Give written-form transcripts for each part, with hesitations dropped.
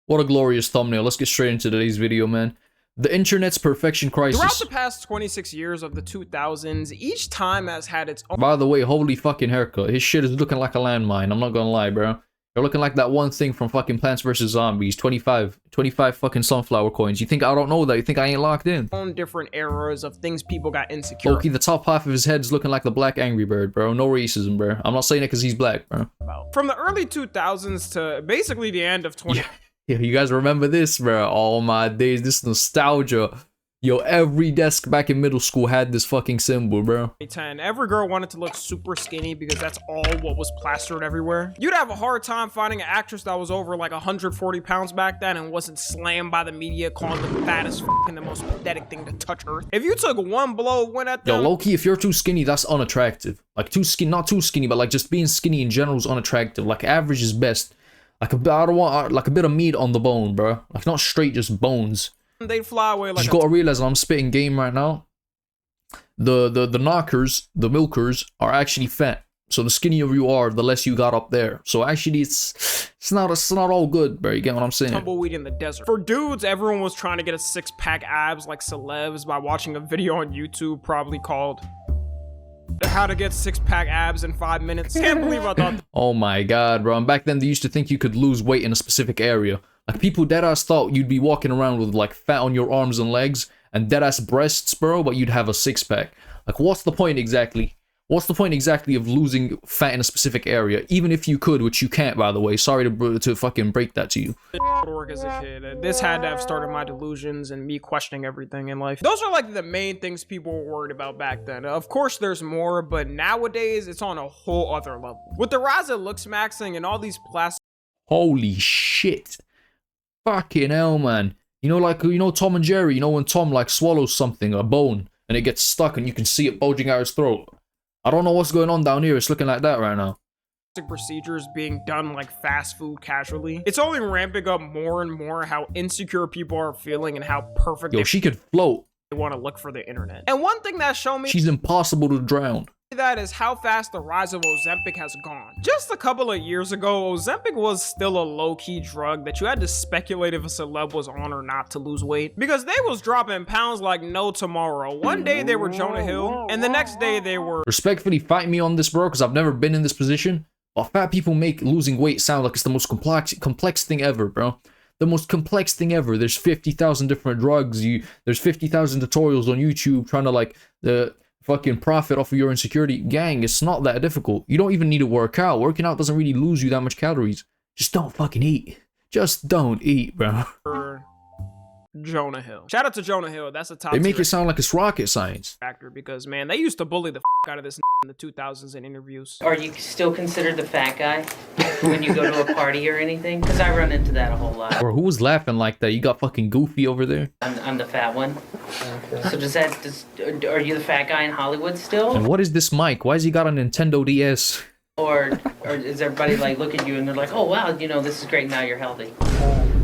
What a glorious thumbnail. Let's get straight into today's video, man. The internet's perfection crisis. Throughout the past 26 years of the 2000s, each time has had its own. By the way, holy fucking haircut. His shit is looking like a landmine. I'm not gonna lie, bro. You're looking like that one thing from fucking Plants vs. Zombies. 25 fucking sunflower coins. You think I don't know that? You think I ain't locked in? Own different eras of things people got insecure Loki, the top half of his head is looking like the black Angry Bird, bro. No racism, bro. I'm not saying it because he's black, bro. about. From the early 2000s to basically the end of 20. Yeah, you guys remember this, bro? All my days, this nostalgia. Yo, every desk back in middle school had this fucking symbol, bro. 2010, every girl wanted to look super skinny because that's all what was plastered everywhere. You'd have a hard time finding an actress that was over like 140 pounds back then and wasn't slammed by the media calling them fat as fuck and the most pathetic thing to touch earth. If you took one blow, went at them. Yo, low-key, if you're too skinny, that's unattractive. Like, too skinny, not too skinny, but like just being skinny in general is unattractive. Like, average is best. Like, I don't want, like, a bit of meat on the bone, bro. Like, not straight, just bones. They'd fly away like you gotta realize I'm spitting game right now. The knockers, the milkers, are actually fat. So the skinnier you are, the less you got up there. So actually, it's not all good, bro. You get what I'm saying? Tumbleweed in the desert. For dudes, everyone was trying to get a six-pack abs like celebs by watching a video on YouTube probably called How to Get Six-Pack Abs in 5 Minutes. Can't believe I thought. Oh my god, bro. And back then, they used to think you could lose weight in a specific area. Like, people deadass thought you'd be walking around with, like, fat on your arms and legs and deadass breasts, bro, but you'd have a six-pack. Like, what's the point exactly? What's the point exactly of losing fat in a specific area? Even if you could, which you can't, by the way. Sorry to fucking break that to you. Work as a kid. This had to have started my delusions and me questioning everything in life. Those are, like, the main things people were worried about back then. Of course, there's more, but nowadays, it's on a whole other level. With the rise of looks maxing and all these plastic... Holy shit. Fucking hell, man. You know, like, you know Tom and Jerry, you know when Tom, like, swallows something, a bone, and it gets stuck and you can see it bulging out his throat. I don't know what's going on down here. It's looking like that right now. Procedures being done like fast food casually. It's only ramping up more and more how insecure people are feeling and how perfect she could float. They want to look for the internet. And one thing that showed me she's impossible to drown. That is how fast the rise of Ozempic has gone. Just a couple of years ago, Ozempic was still a low-key drug that you had to speculate if a celeb was on or not to lose weight, because they was dropping pounds like no tomorrow. One day they were Jonah Hill, and the next day they were... Respectfully, fight me on this, bro, because I've never been in this position, but fat people make losing weight sound like it's the most complex thing ever, bro. The most complex thing ever. There's 50,000 different drugs. There's 50,000 tutorials on YouTube trying to, like, fucking profit off of your insecurity. Gang, it's not that difficult. You don't even need to work out. Working out doesn't really lose you that much calories. Just don't fucking eat. Just don't eat, bro. Jonah Hill. Shout out to Jonah Hill. That's a top. They make it sound like it's rocket science. Actor, because man, they used to bully the out of this in the 2000s in interviews. Are you still considered the fat guy when you go to a party or anything? Because I run into that a whole lot. Or who was laughing like that? You got fucking Goofy over there. I'm the fat one. Okay. So are you the fat guy in Hollywood still? And what is this mic? Why has he got a Nintendo DS? Or is everybody like look at you and they're like, oh wow, you know, this is great, now you're healthy?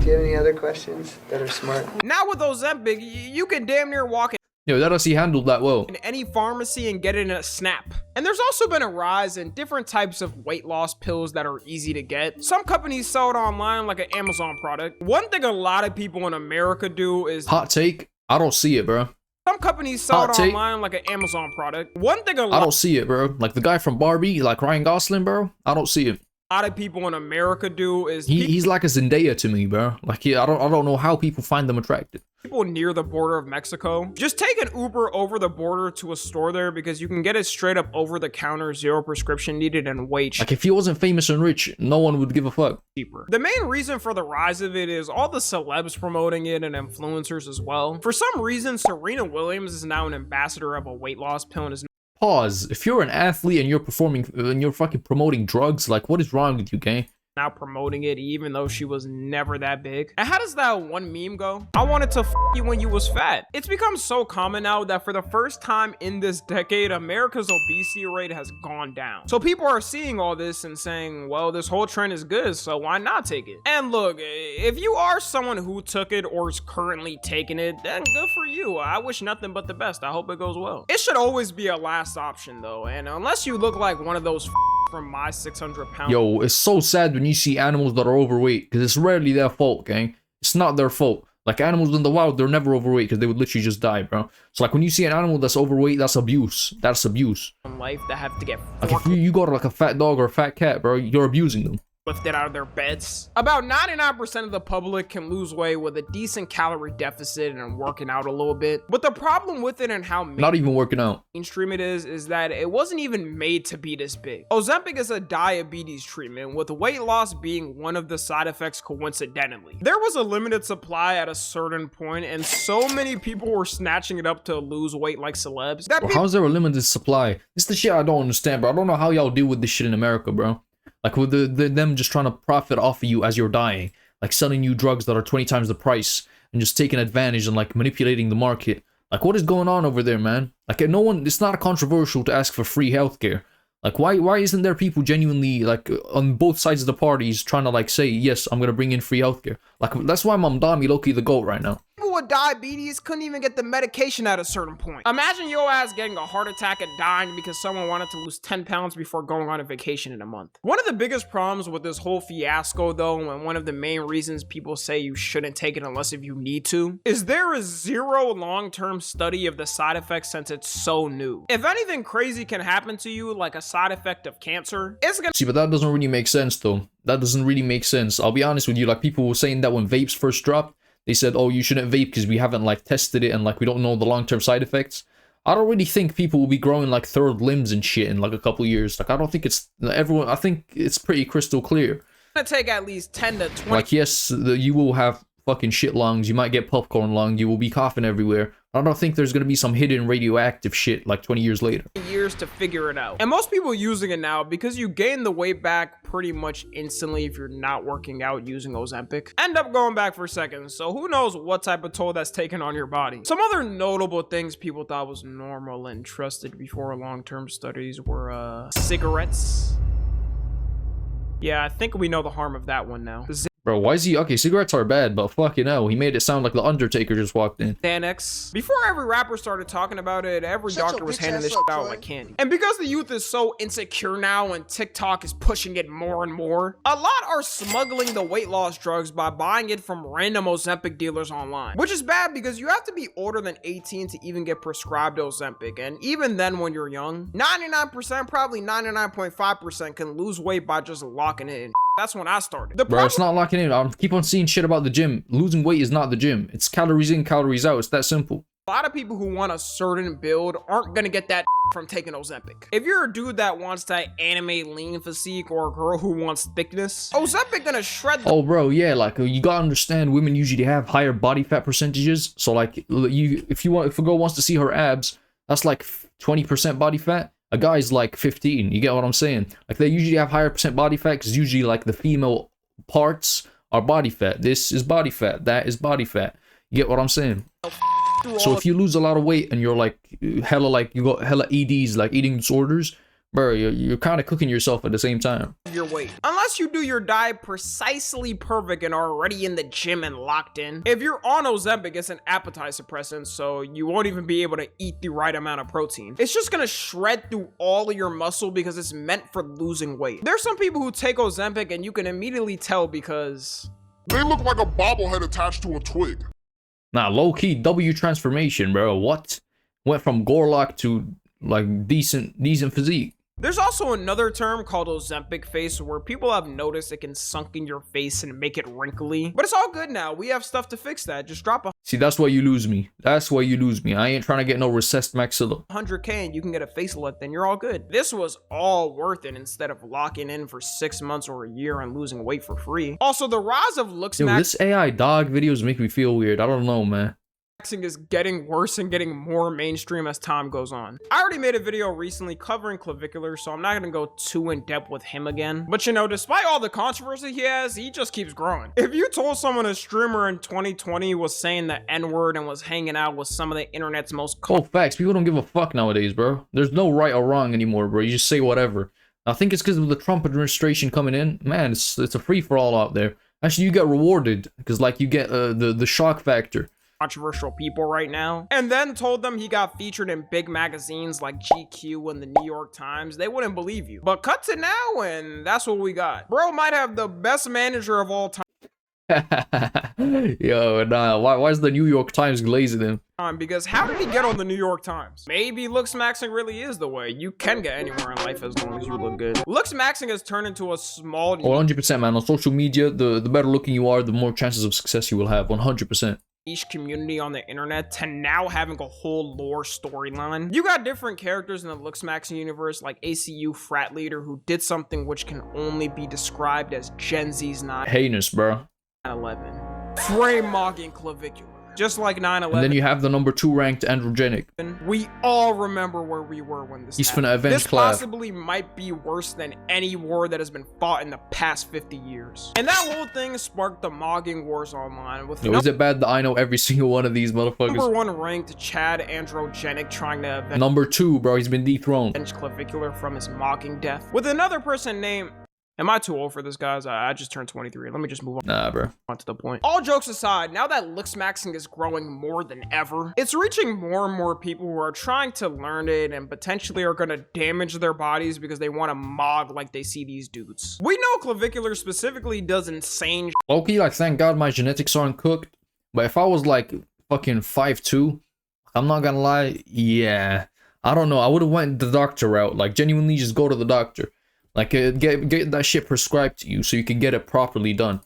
Do you have any other questions that are smart? Now with Ozempic, you can damn near walk in. Yo, that he handled that well. In any pharmacy and get it in a snap. And there's also been a rise in different types of weight loss pills that are easy to get. Some companies sell it online like an Amazon product. One thing a lot of people in America do is... Hot take? I don't see it, bro. Some companies sell it online like an Amazon product. One thing I don't see it, bro. Like the guy from Barbie, like Ryan Gosling, bro. I don't see it. A lot of people in America do is he's like a Zendaya to me, bro. Like, I don't know how people find them attractive. People near the border of Mexico just take an Uber over the border to a store there because you can get it straight up over the counter, zero prescription needed, and way cheaper. Like, if he wasn't famous and rich, no one would give a fuck. Cheaper. The main reason for the rise of it is all the celebs promoting it and influencers as well. For some reason, Serena Williams is now an ambassador of a weight loss pill and is... Pause. If you're an athlete and you're fucking promoting drugs, like, what is wrong with you, gang? Now promoting it even though she was never that big. And how does that one meme go? I wanted to f you when you was fat. It's become so common now that for the first time in this decade, America's obesity rate has gone down. So people are seeing all this and saying, well, this whole trend is good, so why not take it? And look, if you are someone who took it or is currently taking it, then good for you. I wish nothing but the best. I hope it goes well. It should always be a last option though, and unless you look like one of those from my 600 pounds. Yo, it's so sad when you see animals that are overweight, because it's rarely their fault, gang. It's not their fault. Like, animals in the wild, they're never overweight because they would literally just die, bro. So, like, when you see an animal that's overweight, that's abuse. That's abuse. In life that have to get Like, if you got, like, a fat dog or a fat cat, bro, you're abusing them. lifted out of their beds. About 99% of the public can lose weight with a decent calorie deficit and working out a little bit. But the problem with it and how Not even working out. mainstream it is that it wasn't even made to be this big. Ozempic is a diabetes treatment, with weight loss being one of the side effects coincidentally. There was a limited supply at a certain point, and so many people were snatching it up to lose weight like celebs. That Bro, how's there a limited supply? This is the shit I don't understand, bro. I don't know how y'all deal with this shit in America, bro. Like, with them just trying to profit off of you as you're dying. Like, selling you drugs that are 20 times the price and just taking advantage and, like, manipulating the market. Like, what is going on over there, man? Like, no one, it's not controversial to ask for free healthcare. Like, why isn't there people genuinely, like, on both sides of the parties trying to, like, say, yes, I'm gonna bring in free healthcare? Like, that's why Mamdami low-key the GOAT right now. people with diabetes couldn't even get the medication at a certain point. Imagine your ass getting a heart attack and dying because someone wanted to lose 10 pounds before going on a vacation in a month. One of the biggest problems with this whole fiasco though, and one of the main reasons people say you shouldn't take it unless if you need to, is there is zero long-term study of the side effects since it's so new. If anything crazy can happen to you, like a side effect of cancer, it's gonna— See, but that doesn't really make sense though. That doesn't really make sense. I'll be honest with you, like people were saying that when vapes first dropped, they said, oh, you shouldn't vape because we haven't like tested it and like we don't know the long-term side effects. I don't really think people will be growing like third limbs and shit in like a couple years. Like I don't think it's everyone. I think it's pretty crystal clear. gonna take at least 10 to 20 Like yes, you will have fucking shit lungs. You might get popcorn lung. You will be coughing everywhere. I don't think there's gonna be some hidden radioactive shit like 20 years later. years to figure it out. And most people using it now because you gain the weight back pretty much instantly if you're not working out using Ozempic. End up going back for seconds, so who knows what type of toll that's taken on your body. Some other notable things people thought was normal and trusted before long-term studies were cigarettes. Yeah, I think we know the harm of that one now. Bro, why is he okay? Cigarettes are bad, but fucking hell, he made it sound like the Undertaker just walked in. Xanax. Before every rapper started talking about it, every Shut doctor your was bitch handing this ass shit up, out Troy. like candy. And because the youth is so insecure now and TikTok is pushing it more and more, a lot are smuggling the weight loss drugs by buying it from random Ozempic dealers online. Which is bad because you have to be older than 18 to even get prescribed Ozempic. And even then when you're young, 99%, probably 99.5% can lose weight by just locking it in. That's when I started. The Bro, it's not locking in. I keep on seeing shit about the gym. Losing weight is not the gym. It's calories in, calories out. It's that simple. A lot of people who want a certain build aren't gonna get that from taking Ozempic. If you're a dude that wants that anime lean physique or a girl who wants thickness, Ozempic gonna shred the— Oh, bro, yeah, like you gotta understand, women usually have higher body fat percentages. So, like, if a girl wants to see her abs, that's like 20% body fat. A guy's like 15. You get what I'm saying? Like they usually have higher percent body fat because usually like the female parts are body fat. This is body fat. That is body fat. You get what I'm saying? So if you lose a lot of weight and you're like hella like you got hella EDs like eating disorders, bro, you're kind of cooking yourself at the same time. your weight. Unless you do your diet precisely perfect and are already in the gym and locked in. If you're on Ozempic, it's an appetite suppressant, so you won't even be able to eat the right amount of protein. It's just gonna shred through all of your muscle because it's meant for losing weight. There's some people who take Ozempic and you can immediately tell because they look like a bobblehead attached to a twig. Nah, low-key W transformation, bro. What? Went from Gorlock to like decent physique. there's also another term called Ozempic face where people have noticed it can sunk in your face and make it wrinkly. But it's all good now. We have stuff to fix that. Just drop See, that's why you lose me. That's why you lose me. I ain't trying to get no recessed maxilla. 100K and you can get a facelift, then you're all good. This was all worth it instead of locking in for 6 months or a year and losing weight for free. Also, the rise of looks Yo, this AI dog videos make me feel weird. I don't know, man. maxing is getting worse and getting more mainstream as time goes on. I already made a video recently covering clavicular, so I'm not gonna go too in depth with him again. But you know, despite all the controversy he has, he just keeps growing. If you told someone a streamer in 2020 was saying the N-word and was hanging out with some of the internet's most Oh, facts. People don't give a fuck nowadays, bro. There's no right or wrong anymore, bro. You just say whatever. I think it's because of the Trump administration coming in. Man, it's a free-for-all out there. Actually, you get rewarded because, like, you get the shock factor. controversial people right now, and then told them he got featured in big magazines like GQ and the New York Times, they wouldn't believe you. But cut to now, and that's what we got. Bro might have the best manager of all time. Yo, nah, why is the New York Times glazing him? Because how did he get on the New York Times? Maybe looks maxing really is the way. You can get anywhere in life as long as you look good. Looks maxing has turned into a small... 100%, man. On social media, the better looking you are, the more chances of success you will have. 100%. Niche community on the internet to now having a whole lore storyline. You got different characters in the Looks Maxing universe, like ACU frat leader who did something which can only be described as Gen Z's 9/11. Heinous, bro. Frame mogging clavicular. Just like 9/11. And then you have the number 2 ranked androgenic. We all remember where we were when this He's happened. finna avenge This Clav. possibly might be worse than any war that has been fought in the past 50 years. And that whole thing sparked the mogging wars online with Yo, is it bad that I know every single one of these number motherfuckers? 1 ranked Chad Androgenic trying to avenge Number 2, bro, he's been dethroned. clavicular from his mocking death. With another person named... Am I too old for this, guys? I just turned 23. Let me just move Nah, bro. on to the point. All jokes aside, now that Looks Maxing is growing more than ever, it's reaching more and more people who are trying to learn it and potentially are gonna damage their bodies because they want to mog like they see these dudes. We know clavicular specifically does insane Okay, like, thank God my genetics aren't cooked. But if I was like fucking 5'2", I'm not gonna lie, yeah. I don't know, I would have went the doctor route. Like, genuinely just go to the doctor. Like, get that shit prescribed to you so you can get it properly done.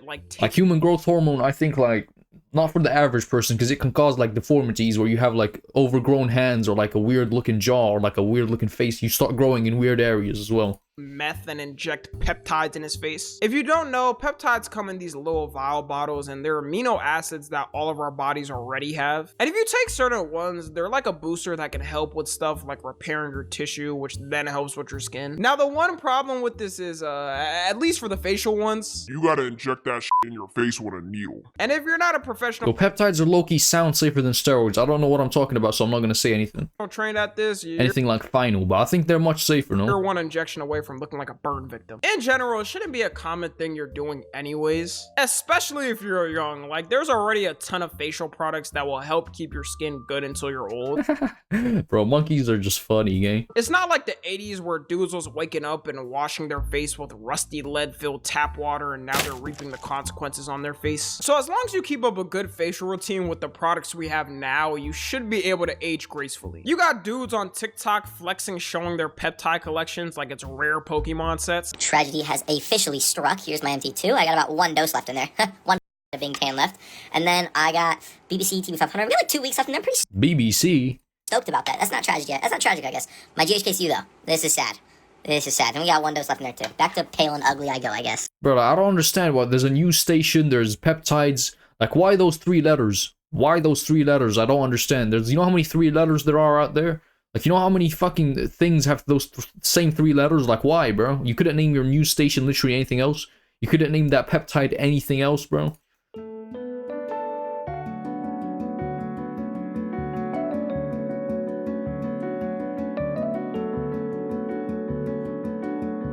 Like human growth hormone, I think, like, not for the average person, because it can cause like deformities where you have like overgrown hands or like a weird looking jaw or like a weird looking face. You start growing in weird areas as well. meth and inject peptides in his face. If you don't know, peptides come in these little vial bottles and they're amino acids that all of our bodies already have. And if you take certain ones, they're like a booster that can help with stuff like repairing your tissue, which then helps with your skin. Now, the one problem with this is, at least for the facial ones, You gotta inject that shit in your face with a needle. and if you're not a professional Yo, peptides are low-key sound safer than steroids. I don't know what I'm talking about, so I'm not gonna say anything. trained at this, you're Anything like final, but I think they're much safer, no? one injection away from looking like a burn victim. In general, it shouldn't be a common thing you're doing anyways, especially if you're young. Like, there's already a ton of facial products that will help keep your skin good until you're old. Bro, monkeys are just funny, gang. It's not like the 80s where dudes was waking up and washing their face with rusty lead-filled tap water and now they're reaping the consequences on their face. So as long as you keep up a good facial routine with the products we have now, you should be able to age gracefully. You got dudes on TikTok flexing, showing their peptide collections like it's rare Pokemon sets. Tragedy has officially struck. Here's my MT2. I got about one dose left in there. One of being tan left. And then I got BBC TV 500. We got like 2 weeks left and I'm pretty BBC? stoked about that. That's not tragic yet. That's not tragic, I guess. My GHKCU though. This is sad. This is sad. And we got one dose left in there too. Back to pale and ugly I go, I guess. Bro, I don't understand why. There's a news station, there's peptides. Like, why those 3 letters? Why those 3 letters? I don't understand. You know how many 3 letters there are out there? Like, you know how many fucking things have those same 3 letters? Like, why, bro? You couldn't name your news station literally anything else? You couldn't name that peptide anything else, bro?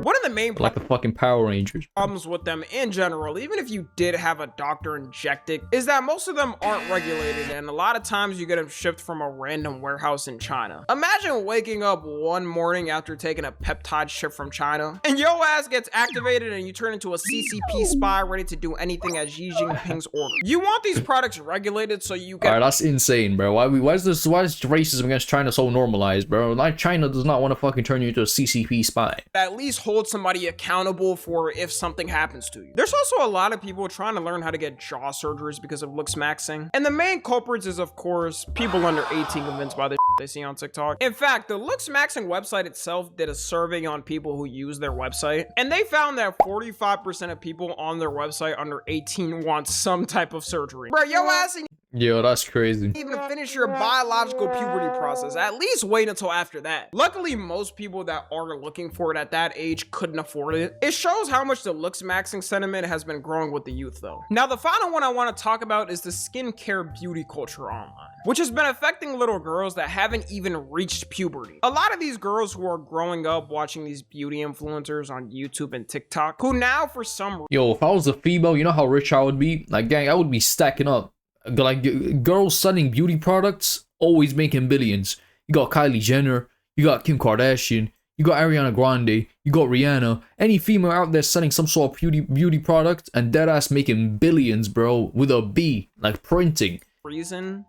One of the main Like the fucking Power Rangers. problems with them in general, even if you did have a doctor inject it, is that most of them aren't regulated and a lot of times you get them shipped from a random warehouse in China. Imagine waking up one morning after taking a peptide ship from China and your ass gets activated and you turn into a CCP spy ready to do anything as Xi Jinping's order. You want these products regulated so you can Alright, that's insane, bro. Why is racism against China so normalized, bro? Like, China does not want to fucking turn you into a CCP spy. at least hold somebody accountable for if something happens to you. There's also a lot of people trying to learn how to get jaw surgeries because of looks maxing. And the main culprits is, of course, people under 18 convinced by the they see on TikTok. In fact, the looks maxing website itself did a survey on people who use their website, and they found that 45% of people on their website under 18 want some type of surgery. Bro, yo ass ain't Yo, that's crazy. even finish your biological puberty process. At least wait until after that. Luckily, most people that are looking for it at that age couldn't afford it. It shows how much the looks maxing sentiment has been growing with the youth though. Now, the final one I want to talk about is the skincare beauty culture online, which has been affecting little girls that haven't even reached puberty. A lot of these girls who are growing up watching these beauty influencers on YouTube and TikTok, who now for some Yo, if I was a female, you know how rich I would be? Like, gang, I would be stacking up like girls selling beauty products always making billions. You got Kylie Jenner, you got Kim Kardashian, you got Ariana Grande, you got Rihanna. Any female out there selling some sort of beauty product and deadass making billions, bro, with a B, like printing. Reason.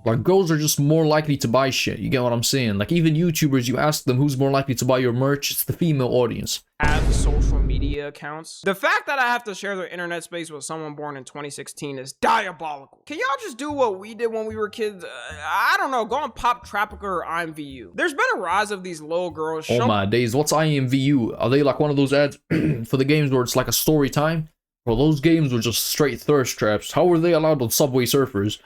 Like, girls are just more likely to buy shit. You get what I'm saying? Like, even YouTubers, you ask them who's more likely to buy your merch, it's the female audience. Have social media accounts. The fact that I have to share their internet space with someone born in 2016 is diabolical. Can y'all just do what we did when we were kids? I don't know, go on Pop Tropica or IMVU. There's been a rise of these little girls. Oh my days, what's IMVU? Are they like one of those ads for the games where it's like a story time? Well, those games were just straight thirst traps. How were they allowed on Subway Surfers?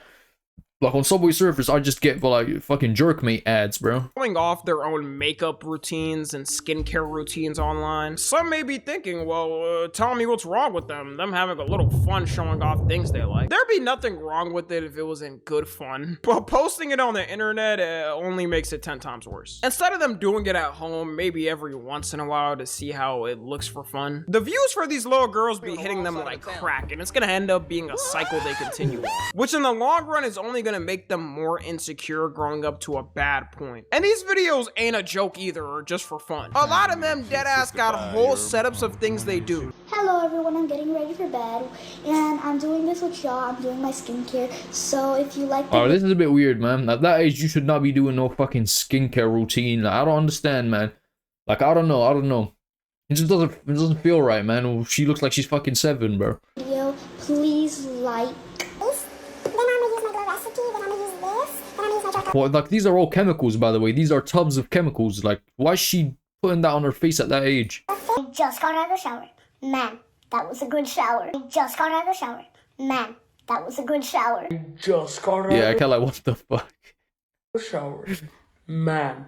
Like, on Subway Surfers, I just get, like, fucking Jerkmate ads, bro. Showing off their own makeup routines and skincare routines online. Some may be thinking, well, tell me what's wrong with them having a little fun showing off things they like. There'd be nothing wrong with it if it was in good fun, but posting it on the internet only makes it 10 times worse. Instead of them doing it at home, maybe every once in a while to see how it looks for fun, the views for these little girls be hitting them like crack, and it's gonna end up being a cycle they continue on, which in the long run is only gonna make them more insecure growing up to a bad point. And these videos ain't a joke either, or just for fun. A lot of them deadass got whole setups of things they do. Hello everyone, I'm getting ready for bed and I'm doing this with y'all. I'm doing my skincare. So if you like this is a bit weird, man. At that age, you should not be doing no fucking skincare routine. Like, I don't understand, man. Like, I don't know. It just doesn't feel right, man. She looks like she's fucking 7, bro. Video, please like. Well, like, these are all chemicals, by the way. These are tubs of chemicals. Like, why is she putting that on her face at that age? I just got out of the shower. Man, that was a good shower. I just got out of the shower. Man, that was a good shower. Just got out Yeah, I can't, like, what the fuck? the shower. Man,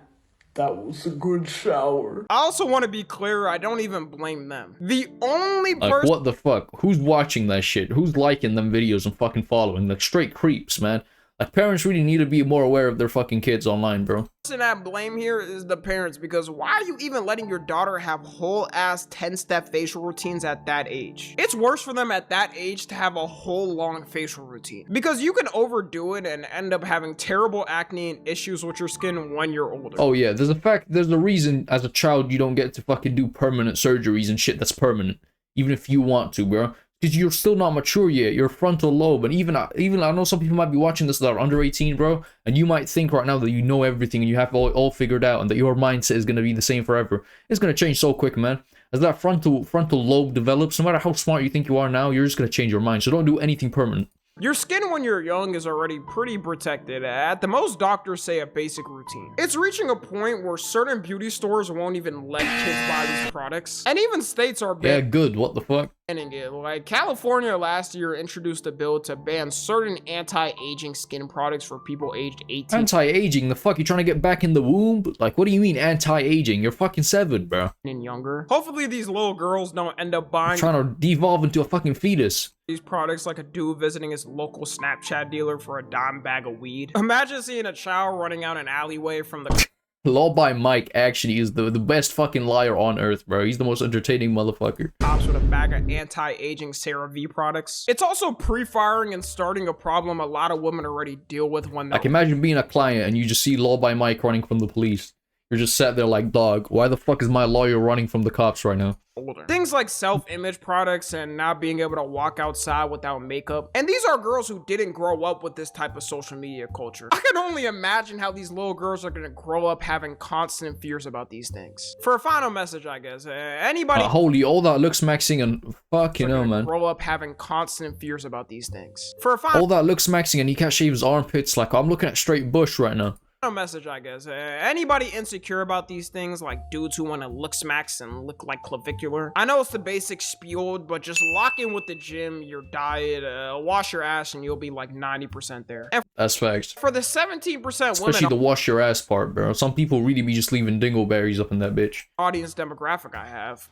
that was a good shower. I also want to be clear, I don't even blame them. The only Like, person what the fuck? Who's watching that shit? Who's liking them videos and fucking following? Like, straight creeps, man. Like, parents really need to be more aware of their fucking kids online, bro. at blame here is the parents, because why are you even letting your daughter have whole ass 10-step facial routines at that age? It's worse for them at that age to have a whole long facial routine, because you can overdo it and end up having terrible acne and issues with your skin when you're older. Oh yeah, there's a reason as a child you don't get to fucking do permanent surgeries and shit that's permanent, even if you want to, bro. Because you're still not mature yet. Your frontal lobe, and even I know some people might be watching this that are under 18, bro, and you might think right now that you know everything and you have all figured out and that your mindset is going to be the same forever. It's going to change so quick, man. As that frontal lobe develops, no matter how smart you think you are now, you're just going to change your mind. So don't do anything permanent. Your skin when you're young is already pretty protected. At the most, doctors say a basic routine. It's reaching a point where certain beauty stores won't even let kids buy these products. And even states are Yeah, good. What the fuck? banning it. Like, California last year introduced a bill to ban certain anti-aging skin products for people aged 18 Anti-aging? The fuck? You trying to get back in the womb? Like, what do you mean anti-aging? You're fucking 7, bro. and younger. Hopefully these little girls don't end up buying Trying to devolve into a fucking fetus. these products like a dude visiting his local Snapchat dealer for a dime bag of weed. Imagine seeing a child running out an alleyway from the Law by Mike actually is the best fucking liar on earth, bro. He's the most entertaining motherfucker. cops with a bag of anti-aging CeraVe products. It's also pre-firing and starting a problem a lot of women already deal with when they're Like, imagine being a client and you just see Law by Mike running from the police. You're just sat there like, dog, why the fuck is my lawyer running from the cops right now? older. Things like self-image products and not being able to walk outside without makeup. And these are girls who didn't grow up with this type of social media culture. I can only imagine how these little girls are gonna grow up having constant fears about these things. For a final message, I guess, anybody Holy, all that looks maxing and fucking hell, man. grow up having constant fears about these things. For a final All that looks maxing and he can't shave his armpits. Like, I'm looking at straight bush right now. message, I guess, anybody insecure about these things, like dudes who want to look smacks and look like clavicular. I know it's the basic spiel, but just lock in with the gym, your diet, wash your ass, and you'll be like 90% there. And That's facts. for the 17% Especially women the wash your ass part, bro. Some people really be just leaving dingleberries up in that bitch. audience demographic I have.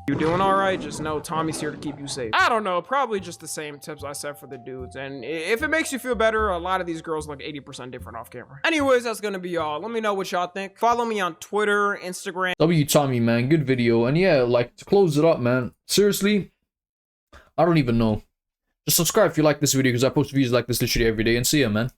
You doing all right? Just know Tommy's here to keep you safe. I don't know, probably just the same tips I said for the dudes. And if it makes you feel better, a lot of these girls look 80% different off camera. Anyways, that's gonna be all. Let me know what y'all think. Follow me on Twitter, Instagram. W Tommy, man, good video. And yeah, like, to close it up, man, seriously, I don't even know. Just subscribe if you like this video because I post videos like this literally every day. And see ya, man.